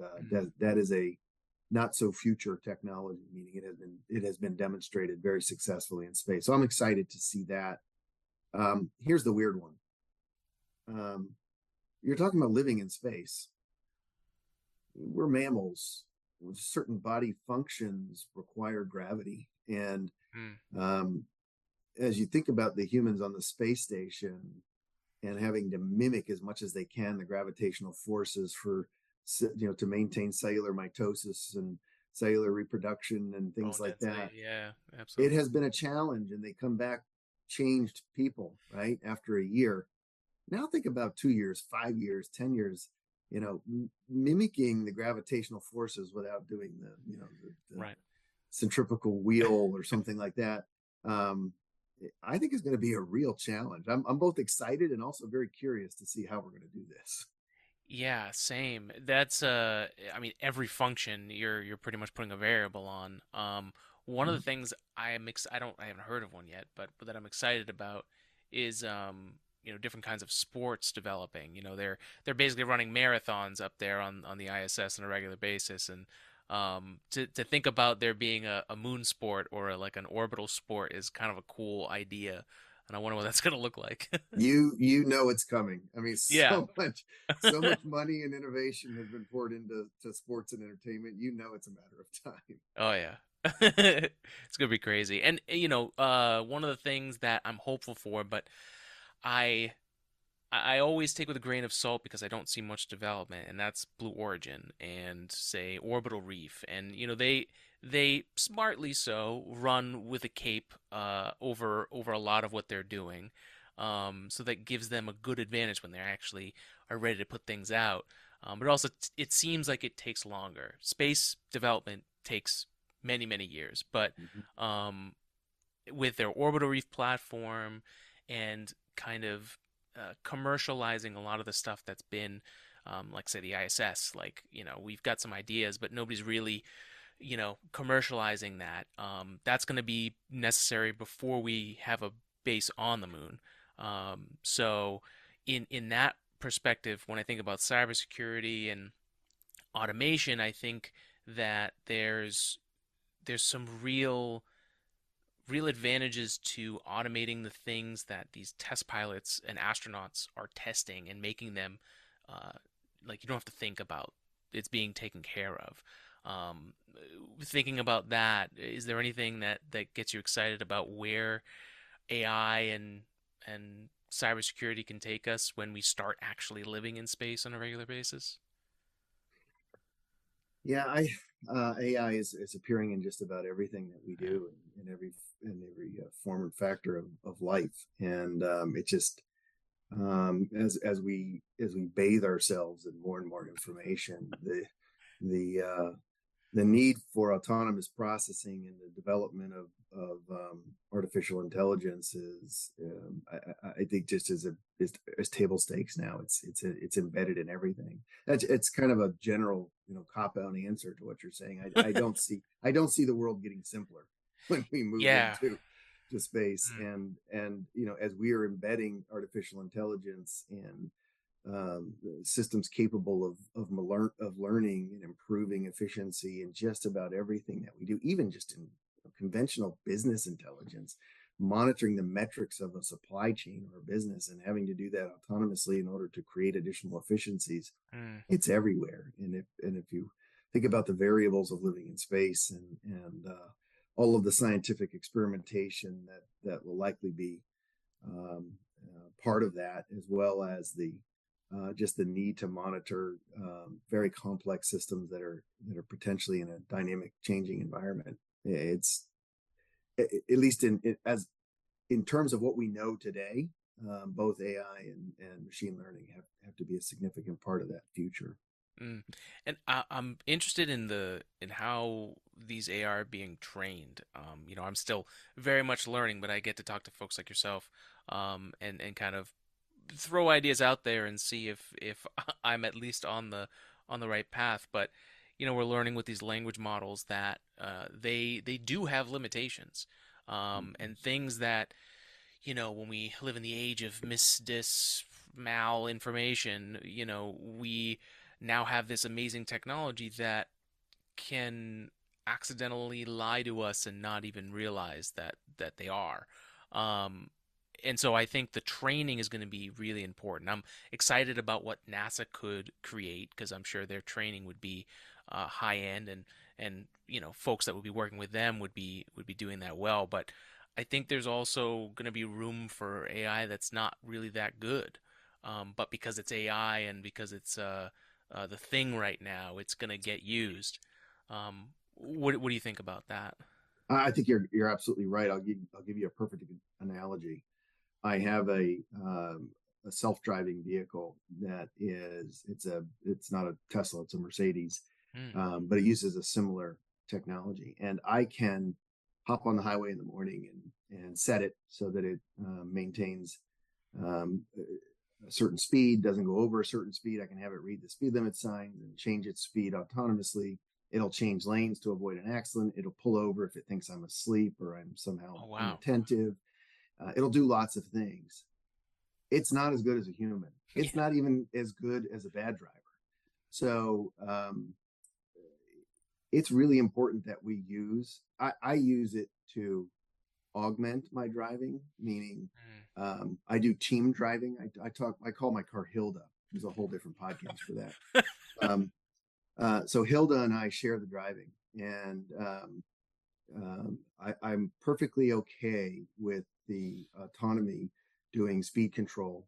that is a not so future technology, meaning it has been demonstrated very successfully in space. So I'm excited to see that. Here's the weird one. You're talking about living in space. We're mammals. Certain body functions require gravity, and as you think about the humans on the space station and having to mimic as much as they can the gravitational forces for to maintain cellular mitosis and cellular reproduction and things like that. Yeah, absolutely. It has been a challenge, and they come back changed people, right, after a year. Now think about 2 years, 5 years, 10 years, mimicking the gravitational forces without doing the right. centrifugal wheel or something like that. I think is going to be a real challenge. I'm both excited and also very curious to see how we're going to do this. Yeah, same. That's I mean, every function you're pretty much putting a variable on. One of the things I haven't heard of one yet, but that I'm excited about is different kinds of sports developing. They're basically running marathons up there on the ISS on a regular basis, and to think about there being a moon sport or like an orbital sport is kind of a cool idea, and I wonder what that's going to look like. you know it's coming. I mean, Yeah. so much money and innovation has been poured into sports and entertainment. It's a matter of time. Oh yeah. It's gonna be crazy. And one of the things that I'm hopeful for, but I always take with a grain of salt because I don't see much development, and that's Blue Origin and say Orbital Reef. And they smartly so run with a cape over a lot of what they're doing. So that gives them a good advantage when they actually are ready to put things out. But also, it seems like it takes longer. Space development takes many, many years, but Mhm. um, with their orbital reef platform and kind of commercializing a lot of the stuff that's been, like say the ISS, like we've got some ideas, but nobody's really commercializing that. That's going to be necessary before we have a base on the moon. So in that perspective, when I think about cybersecurity and automation, I think that there's some real advantages to automating the things that these test pilots and astronauts are testing and making them uh, like you don't have to think about it's being taken care of. Um, Thinking about that, is there anything that gets you excited about where AI and cybersecurity can take us when we start actually living in space on a regular basis? Yeah, AI is appearing in just about everything that we Yeah. do, in every form and factor of life, and it just as we bathe ourselves in more and more information, the the need for autonomous processing and the development of artificial intelligence is, I think, just as table stakes now. It's embedded in everything. It's kind of a general, cop out answer to what you're saying. I don't see the world getting simpler when we move Yeah. into to space, Mm. and as we are embedding artificial intelligence in systems capable of learning and improving efficiency in just about everything that we do, even just in conventional business intelligence, monitoring the metrics of a supply chain or a business and having to do that autonomously in order to create additional efficiencies. Mm. It's everywhere. And if you think about the variables of living in space, and all of the scientific experimentation that will likely be part of that, as well as the just the need to monitor very complex systems that are potentially in a dynamic, changing environment. It's at least as in terms of what we know today, both AI and machine learning have to be a significant part of that future. Mm. And I'm interested in the in how these AI are being trained. I'm still very much learning, but I get to talk to folks like yourself, and kind of throw ideas out there and see if I'm at least on the right path. But we're learning with these language models that they do have limitations, and things that when we live in the age of misdis malinformation, we now have this amazing technology that can accidentally lie to us and not even realize that they are. Um, and so I think the training is going to be really important. I'm excited about what NASA could create because I'm sure their training would be high end, and folks that would be working with them would be doing that well. But I think there's also going to be room for AI that's not really that good. But because it's AI and because it's the thing right now, it's going to get used. What do you think about that? I think you're absolutely right. I'll give you a perfect analogy. I have a self-driving vehicle that it's not a Tesla, it's a Mercedes, Mm. but it uses a similar technology, and I can hop on the highway in the morning and set it so that it maintains a certain speed, doesn't go over a certain speed. I can have it read the speed limit signs and change its speed autonomously. It'll change lanes to avoid an accident. It'll pull over if it thinks I'm asleep or I'm somehow Oh wow. inattentive. It'll do lots of things. It's not as good as a human. It's Yeah. not even as good as a bad driver. So it's really important that we I use it to augment my driving, meaning Mm. I do team driving. I call my car Hilda. There's a whole different podcast for that. Um, so Hilda and I share the driving, and I'm perfectly okay with the autonomy doing speed control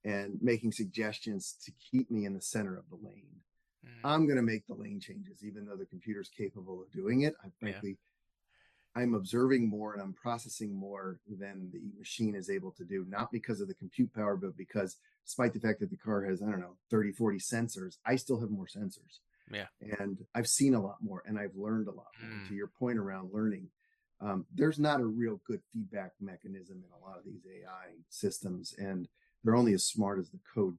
and making suggestions to keep me in the center of the lane. Mm. I'm going to make the lane changes, even though the computer's capable of doing it. Yeah. I'm observing more and I'm processing more than the machine is able to do, not because of the compute power, but because despite the fact that the car has, I don't know, 30, 40 sensors, I still have more sensors. Yeah. And I've seen a lot more and I've learned a lot more. And to Mm. your point around learning, there's not a real good feedback mechanism in a lot of these AI systems, and they're only as smart as the code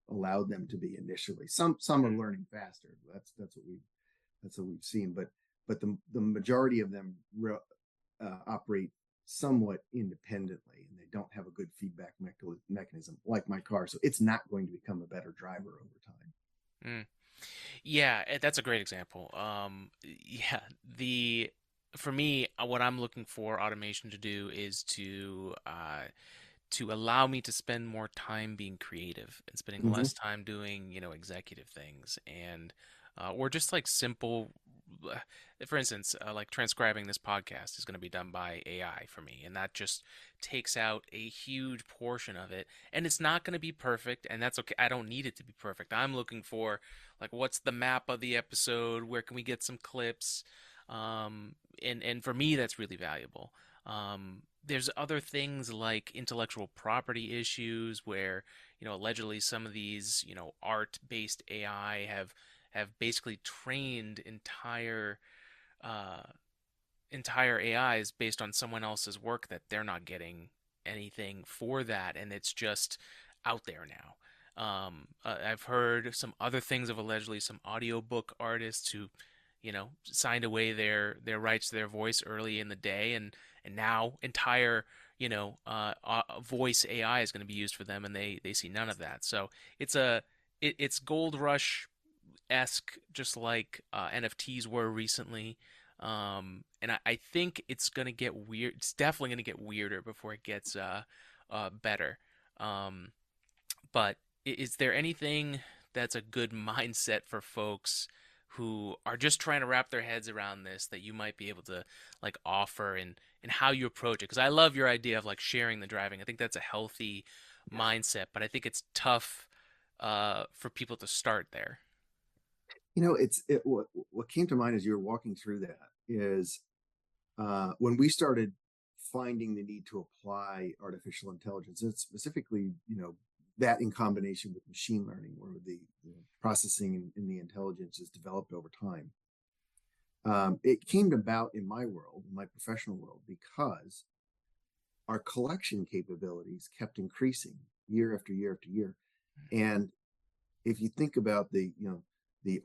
allowed them to be initially. Some are learning faster. That's what we've seen, but the majority of them operate somewhat independently, and they don't have a good feedback mechanism like my car. So it's not going to become a better driver over time. Mm. Yeah, that's a great example. Yeah, the for me, what I'm looking for automation to do is to allow me to spend more time being creative and spending Mm-hmm. less time doing, executive things and or just like simple uh, for instance, like transcribing this podcast is going to be done by AI for me, and that just takes out a huge portion of it. And it's not going to be perfect, and that's okay. I don't need it to be perfect. I'm looking for like what's the map of the episode, where can we get some clips, and for me that's really valuable. There's other things like intellectual property issues where, allegedly some of these, art-based AI have basically trained uh, entire AIs based on someone else's work that they're not getting anything for that, and it's just out there now. I've heard some other things of allegedly some audiobook artists who, signed away their rights to their voice early in the day, and now entire voice AI is going to be used for them, and they see none of that. So it's gold rush esque, just like NFTs were recently. And I think it's gonna get weird. It's definitely gonna get weirder before it gets better. Um, but is there anything that's a good mindset for folks who are just trying to wrap their heads around this that you might be able to like offer and how you approach it? Because I love your idea of like sharing the driving. I think that's a healthy mindset, but I think it's tough for people to start there. What came to mind as you were walking through that is when we started finding the need to apply artificial intelligence, and specifically, that in combination with machine learning, where the processing and the intelligence is developed over time. It came about in my world, in my professional world, because our collection capabilities kept increasing year after year after year. And if you think about the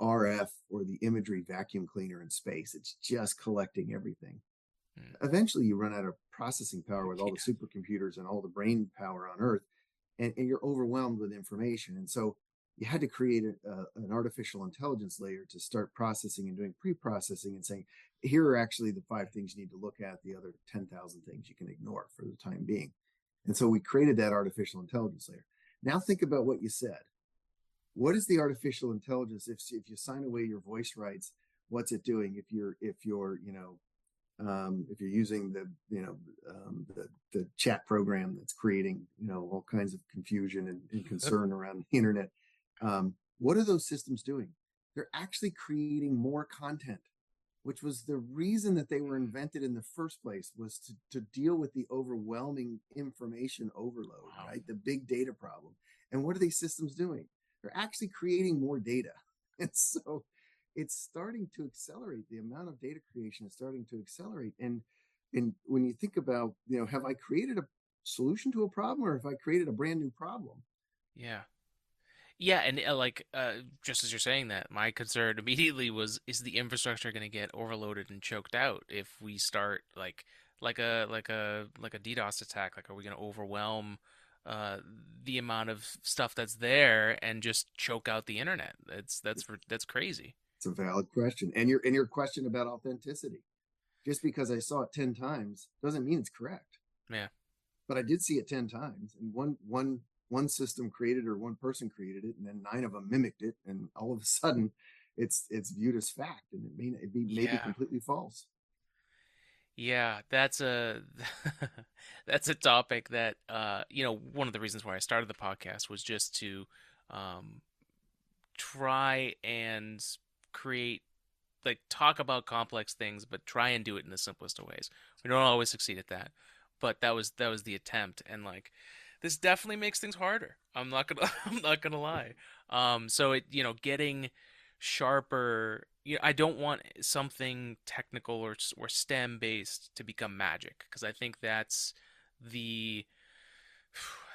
RF or the imagery vacuum cleaner in space, it's just collecting everything. Mm. Eventually, you run out of processing power with all the Yeah. supercomputers and all the brain power on Earth, and you're overwhelmed with information. And so you had to create an artificial intelligence layer to start processing and doing pre-processing and saying, here are actually the 5 things you need to look at, the other 10,000 things you can ignore for the time being. And so we created that artificial intelligence layer. Now think about what you said. What is the artificial intelligence? If you sign away your voice rights, what's it doing? If you're using the chat program that's creating all kinds of confusion and concern around the internet, what are those systems doing? They're actually creating more content, which was the reason that they were invented in the first place, was to deal with the overwhelming information overload, Wow. right? The big data problem. And what are these systems doing? They're actually creating more data. And so it's starting to accelerate. The amount of data creation is starting to accelerate. And when you think about, have I created a solution to a problem, or have I created a brand new problem? Yeah. Yeah, and just as you're saying that, my concern immediately was, is the infrastructure going to get overloaded and choked out if we start like a DDoS attack? Like, are we going to overwhelm uh, the amount of stuff that's there and just choke out the internet? That's crazy. It's a valid question. And your question about authenticity. Just because I saw it 10 times doesn't mean it's correct. Yeah. But I did see it 10 times, and one system created, or one person created it, and then 9 of them mimicked it, and all of a sudden it's viewed as fact, and it may be Yeah. completely false. Yeah, that's a that's a topic that one of the reasons why I started the podcast was just to um try and create, like, talk about complex things, but try and do it in the simplest of ways. We don't always succeed at that, but that was the attempt, and like this definitely makes things harder. I'm not gonna I'm not gonna lie. So it getting sharper. I don't want something technical or STEM based to become magic, because I think the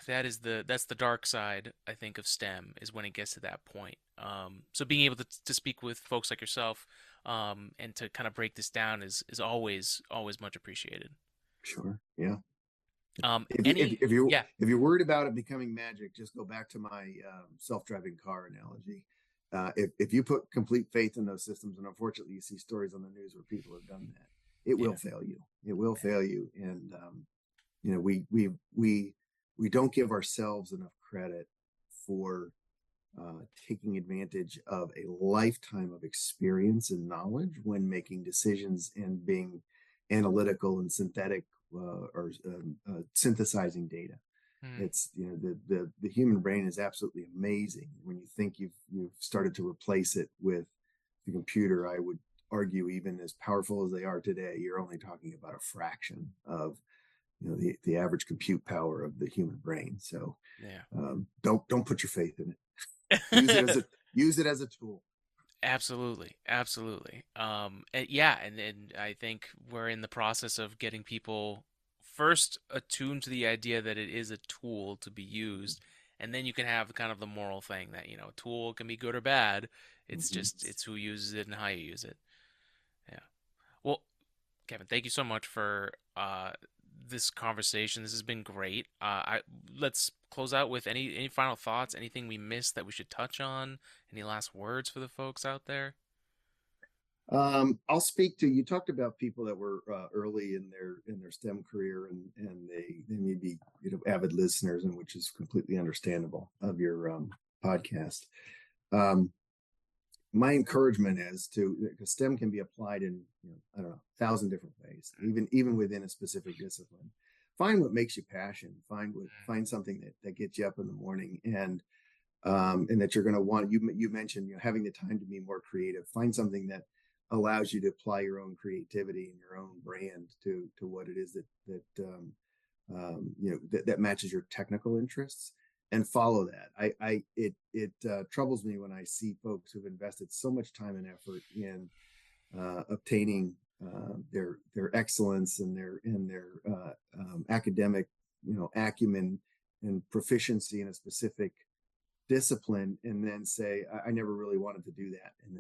that's the dark side, I think, of STEM, is when it gets to that point. So being able to speak with folks like yourself, and to kind of break this down is always much appreciated. Sure. Yeah. If you Any Yeah. if you're worried about it becoming magic, just go back to my self-driving car analogy. If you put complete faith in those systems, and unfortunately you see stories on the news where people have done that, it will Yeah. fail you. It will fail you, and we don't give ourselves enough credit for taking advantage of a lifetime of experience and knowledge when making decisions and being analytical and synthetic, or synthesizing data. Hmm. It's the human brain is absolutely amazing. When you think you've started to replace it with the computer, I would argue, even as powerful as they are today, you're only talking about a fraction of the average compute power of the human brain. So Yeah. don't put your faith in it. Use it as a use it as a tool. Absolutely, absolutely. Yeah, and I think we're in the process of getting people first attuned to the idea that it is a tool to be used, and then you can have kind of the moral thing that, a tool can be good or bad. Mm-hmm. It's who uses it and how you use it. Yeah. Well, Kevin, thank you so much for this conversation. This has been great. Let's close out with any final thoughts, anything we missed that we should touch on, any last words for the folks out there? I'll speak to you. Talked about people that were early in their STEM career, and they may be avid listeners, and which is completely understandable of your podcast. Um, my encouragement is to, because STEM can be applied in I don't know, 1,000 different ways, even within a specific discipline. Find what makes you passionate. Find something that gets you up in the morning, and that you're going to want. You mentioned having the time to be more creative. Find something that allows you to apply your own creativity and your own brand to what it is that matches your technical interests, and follow that. It troubles me when I see folks who've invested so much time and effort in obtaining their excellence and their academic acumen and proficiency in a specific discipline, and then say, I never really wanted to do that, and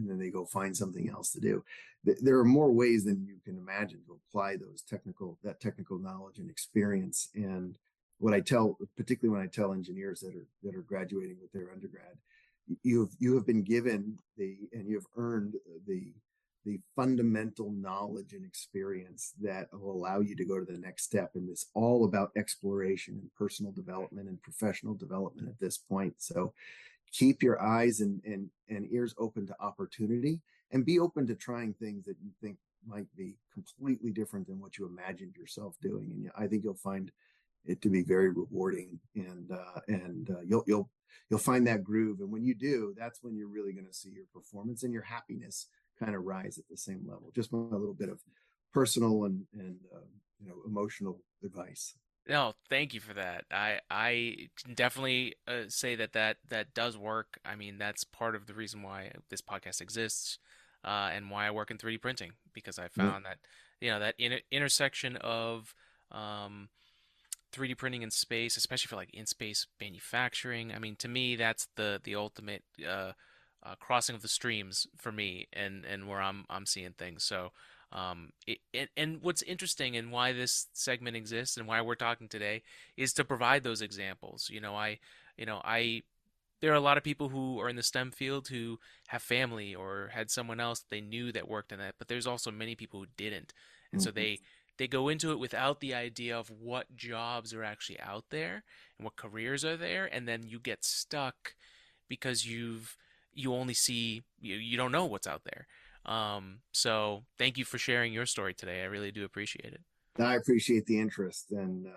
then they go find something else to do. There are more ways than you can imagine to apply that technical knowledge and experience. And what I tell, particularly when I tell engineers that are graduating with their undergrad, you have been given and you have earned the fundamental knowledge and experience that will allow you to go to the next step. And it's all about exploration and personal development and professional development at this point. So keep your eyes and ears open to opportunity, and be open to trying things that you think might be completely different than what you imagined yourself doing. And I think you'll find it to be very rewarding, and you'll find that groove. And when you do, that's when you're really going to see your performance and your happiness kind of rise at the same level. Just a little bit of personal and emotional advice. No, thank you for that. I can definitely say that does work. I mean, that's part of the reason why this podcast exists, and why I work in 3D printing, because I Yeah. found that that intersection of um, 3D printing in space, especially for like in space manufacturing. I mean, to me, that's the ultimate crossing of the streams for me, and where I'm seeing things. So, and what's interesting and why this segment exists and why we're talking today is to provide those examples. I there are a lot of people who are in the STEM field who have family or had someone else they knew that worked in that, but there's also many people who didn't, and so Mm-hmm. they go into it without the idea of what jobs are actually out there and what careers are there, and then you get stuck because you only see you don't know what's out there. So thank you for sharing your story today. I really do appreciate it. I appreciate the interest, and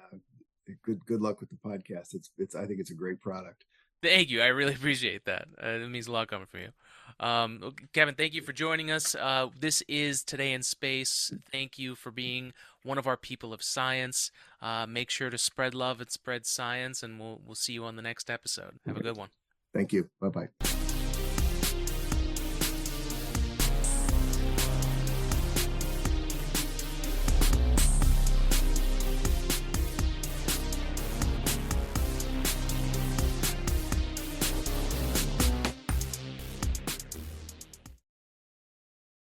Good luck with the podcast. I think it's a great product. Thank you. I really appreciate that. It means a lot coming from you. Kevin, thank you for joining us. This is Today in Space. Thank you for being one of our people of science. Make sure to spread love and spread science, and we'll see you on the next episode. Have a good one. Thank you. Bye bye.